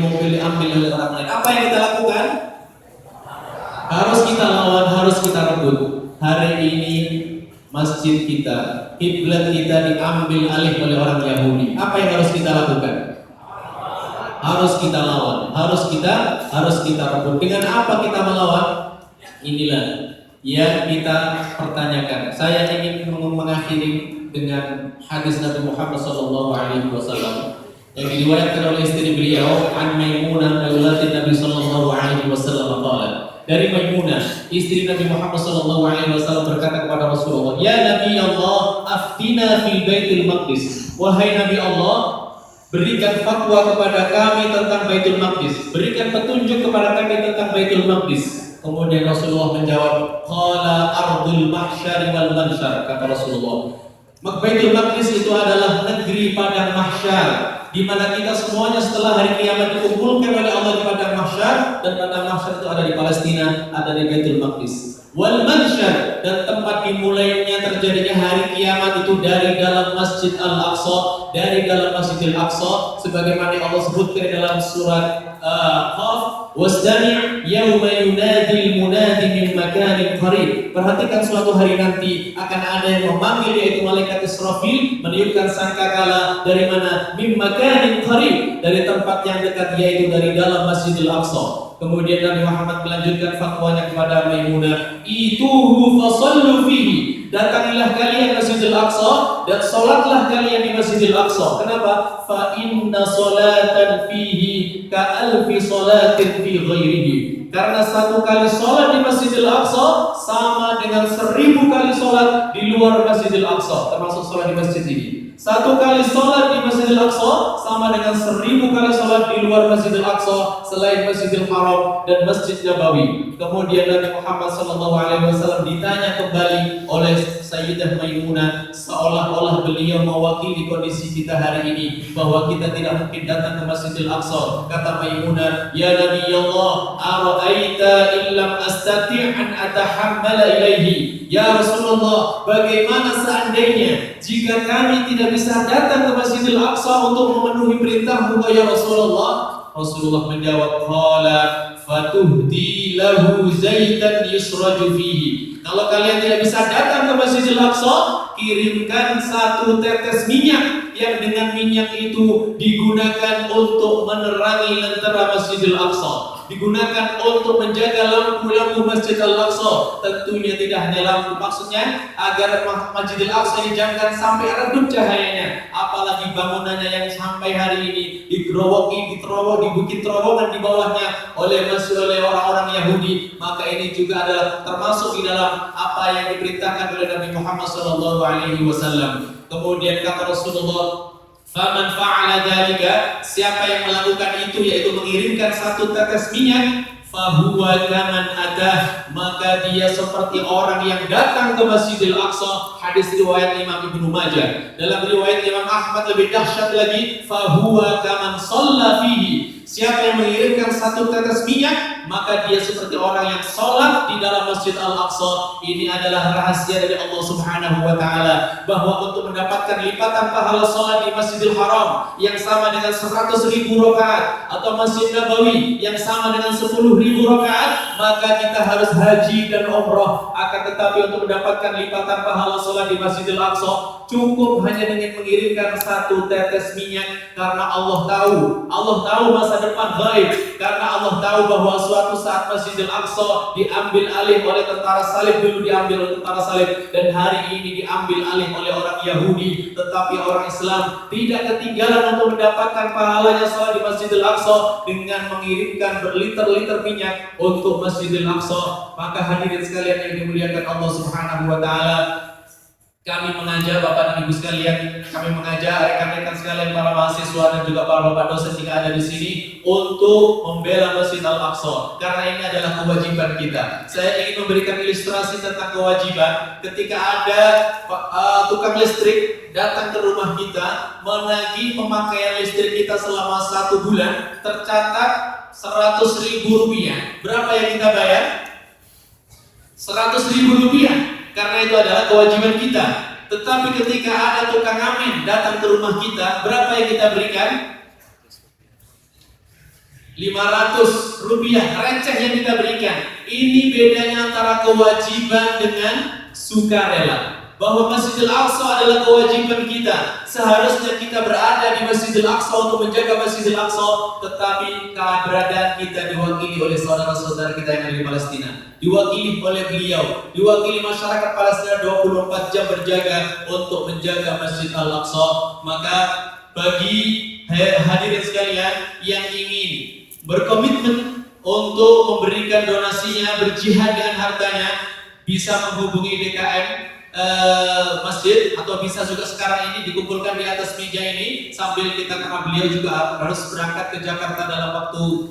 mobil diambil oleh orang lain. Apa yang kita lakukan? Harus kita lawan, harus kita rebut. Hari ini masjid kita, kiblat kita diambil alih oleh orang Yahudi. Apa yang harus kita lakukan? Harus kita lawan, harus kita rebut. Dengan apa kita melawan? Inilah yang kita pertanyakan. Saya ingin mengakhiri dengan hadis Nabi Muhammad SAW yang diriwayatkan oleh istri beliau, an Maimunah maulati Nabi SAW qala. Dari Maimunah, istri Nabi Muhammad SAW berkata kepada Rasulullah, "Ya Nabi Allah, aftina fil Baitul Maqdis." Wahai Nabi Allah, berikan fatwa kepada kami tentang Baitul Maqdis. Berikan petunjuk kepada kami tentang Baitul Maqdis. Kemudian Rasulullah menjawab, "Qala ardul mahsyar wal mansyar." Kata Rasulullah, Baitul Maqdis itu adalah negeri padang mahsyar, di mana kita semuanya setelah hari kiamat dikumpulkan oleh Allah di padang mahsyar, dan padang mahsyar itu ada di Palestina, ada di Baitul Maqdis. Wal mansyar, dan tempat dimulainya terjadinya hari kiamat itu dari dalam Masjid Al-Aqsa, dari dalam Masjidil Aqsa, sebagaimana Allah sebutkan dalam surat Qaf, "Wasdami' yauma yunadil munadi min makanin qarib." Perhatikan suatu hari nanti akan ada yang memanggil, yaitu malaikat Israfil, meniupkan sangkakala dari mana? Min makanin qarib, dari tempat yang dekat, yaitu dari dalam Masjidil Aqsa. Kemudian Nabi Muhammad melanjutkan fatwanya kepada Maimunah, "Ituhu fasallu fihi." Datangilah kalian Masjidil Aqsa dan salatlah kalian di Masjidil Aqsa. Kenapa? Fa inna salatan fihi ka alfi salatin fi ghairihi. Karena satu kali salat di Masjidil Aqsa sama dengan 1000 kali salat di luar Masjidil Aqsa, termasuk salat di masjid ini. Satu kali salat di Masjidil Aqsa sama dengan 1000 kali salat di luar Masjidil Aqsa selain Masjidil Haram dan Masjid Nabawi. Kemudian Nabi Muhammad SAW ditanya kembali oleh Sayyidah Maimunah, seolah-olah beliau mewakili kondisi kita hari ini, bahwa kita tidak mungkin datang ke Masjidil Aqsa. Kata Maimunah, "Ya Nabi Allah, ara'aita illam astati' an atahammala ilaihi." Ya Rasulullah, bagaimana seandainya jika kami tidak bisa datang ke Masjidil Aqsa untuk memenuhi perintahmu, ya Rasulullah? Rasulullah menjawab, "Qala fatuhdi lahu zaitan yusraju fihi." Kalau kalian tidak bisa datang ke Masjidil Aqsa, kirimkan satu tetes minyak yang dengan minyak itu digunakan untuk menerangi lentera Masjidil Aqsa, digunakan untuk menjaga lampu-lampu Masjid Al-Aqsa. Tentunya tidak hanya lampu, maksudnya agar Masjidil Aqsa ini jangan sampai redup cahayanya. Apalagi bangunannya yang sampai hari ini digerowoki, dibikin terowongan di bawahnya oleh orang-orang Yahudi. Maka ini juga adalah termasuk di dalam apa yang diperintahkan oleh Nabi Muhammad SAW. Kemudian kata Rasulullah, "Faman fa'ala dzalika," siapa yang melakukan itu, yaitu mengirimkan satu tetes minyak, "fahuwa kaman atah," maka dia seperti orang yang datang ke Masjidil Aqsa. Hadis riwayat Imam Ibnu Majah. Dalam riwayat Imam Ahmad lebih dahsyat lagi, "fahuwa kaman shalla fihi." Siapa yang mengirimkan satu tetes minyak, maka dia seperti orang yang sholat di dalam Masjid Al-Aqsa. Ini adalah rahasia dari Allah Subhanahu wa Ta'ala, bahwa untuk mendapatkan lipatan pahala sholat di Masjidil Haram yang sama dengan 100.000 rakaat, atau Masjid Nabawi yang sama dengan 10.000 rakaat, maka kita harus haji dan umrah. Akan tetapi untuk mendapatkan lipatan pahala sholat di Masjidil Aqsa, cukup hanya dengan mengirimkan satu tetes minyak. Karena Allah tahu masa depan gaib, karena Allah tahu bahwa suatu saat Masjidil Aqsa diambil alih oleh tentara salib, dulu diambil oleh tentara salib, dan hari ini diambil alih oleh orang Yahudi. Tetapi orang Islam tidak ketinggalan untuk mendapatkan pahalanya sholat di Masjidil Aqsa dengan mengirimkan berliter-liter minyak untuk Masjidil Aqsa. Maka hadirin sekalian yang dimuliakan Allah Subhanahu wa Ta'ala, kami mengajak Bapak dan Ibu sekalian, kami mengajak rekan-rekan sekalian, para mahasiswa dan juga para bapak dosen jika ada di sini, untuk membela Masjid Al-Aqsa, karena ini adalah kewajiban kita. Saya ingin memberikan ilustrasi tentang kewajiban. Ketika ada tukang listrik datang ke rumah kita, menagih pemakaian listrik kita selama 1 bulan, tercatat 100.000 rupiah. Berapa yang kita bayar? 100.000 rupiah. Karena itu adalah kewajiban kita. Tetapi ketika ada tukang ngamen datang ke rumah kita, berapa yang kita berikan? Rp500 receh yang kita berikan. Ini bedanya antara kewajiban dengan sukarela. Bahwa Masjidil Aqsa adalah kewajiban kita. Seharusnya kita berada di Masjidil Aqsa untuk menjaga Masjidil Aqsa, tetapi keberadaan kita diwakili oleh saudara-saudara kita yang ada di Palestina, diwakili oleh beliau, diwakili masyarakat Palestina 24 jam berjaga untuk menjaga Masjid Al-Aqsa. Maka bagi hadirin sekalian yang ingin berkomitmen untuk memberikan donasinya, berjihad dengan hartanya, bisa menghubungi DKM masjid, atau bisa juga sekarang ini dikumpulkan di atas meja ini sambil kita, karena beliau juga harus berangkat ke Jakarta dalam waktu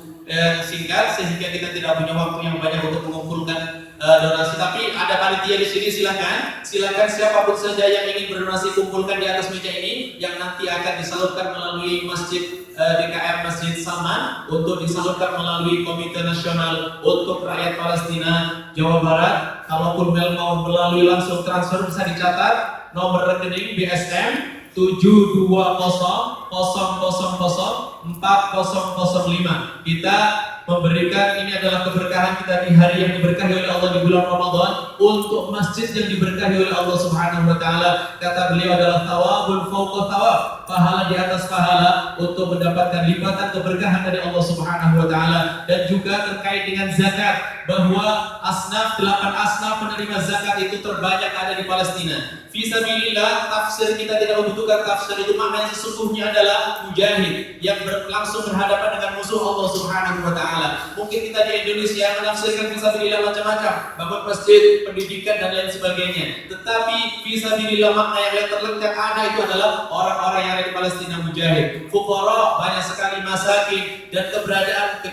singkat, sehingga kita tidak punya waktu yang banyak untuk mengumpulkan donasi. Tapi ada panitia di sini, silakan siapapun saja yang ingin berdonasi kumpulkan di atas meja ini, yang nanti akan disalurkan melalui masjid DKM Masjid Salman, untuk disalurkan melalui Komite Nasional untuk Rakyat Palestina Jawa Barat. Kalaupun mau melalui langsung transfer, bisa dicatat nomor rekening BSM 720004005. Kita memberikan, ini adalah keberkahan kita di hari yang diberkahi oleh Allah di bulan Ramadan, untuk masjid yang diberkahi oleh Allah Subhanahu wa taala. Kata beliau adalah thawabun fawqa thawab, pahala di atas pahala, untuk mendapatkan lipatan keberkahan dari Allah Subhanahu wa taala. Dan juga terkait dengan zakat, bahwa 8 asnaf penerima zakat itu terbanyak ada di Palestina. Fisabilillah, tafsir kita tidak membutuhkan tafsir, itu maknanya sesungguhnya adalah mujahid yang langsung berhadapan dengan musuh Allah Subhanahu wa taala. Mungkin kita di Indonesia menafsirkan fisabilillah macam-macam, bangun masjid, pendidikan dan lain sebagainya. Tetapi fisabilillah makna yang terlengkap ada itu adalah orang-orang yang ada di Palestina mujahid. Fuqara, banyak sekali masakin, dan keberadaan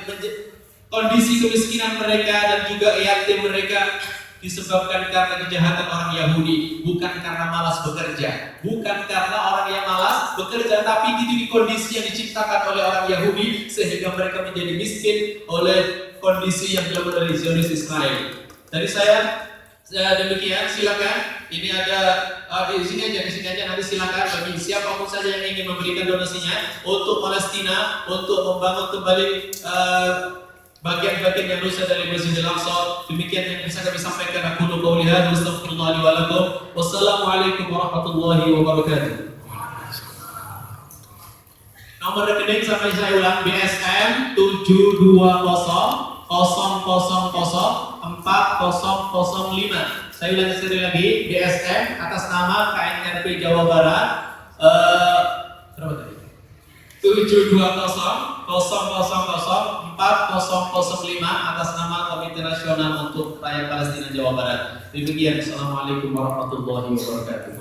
kondisi kemiskinan mereka dan juga yatim mereka disebabkan karena kejahatan orang Yahudi, bukan karena malas bekerja, bukan karena orang yang malas bekerja, tapi itu di kondisi yang diciptakan oleh orang Yahudi, sehingga mereka menjadi miskin oleh kondisi yang dilakukan oleh Zionis Israel. Dari saya demikian, silakan. Ini ada di sini aja nanti silakan bagi siapapun saja yang ingin memberikan donasinya untuk Palestina, untuk membangun kembali bagian-bagian yang rusak dari Masjidil Aqsa. Demikian yang bisa kami sampaikan. Aku qouli hadza wa astaghfirullah li wa lakum. Wassalamualaikum warahmatullahi wabarakatuh. Nomor rekening sampai saya ulang, BSM 720004005. Saya ulangi sekali lagi, BSM atas nama KNRP Jawa Barat, berapa tadi? 720004005 atas nama Komite Nasional untuk Rakyat Palestina Jawa Barat. Demikian, Assalamualaikum warahmatullahi wabarakatuh.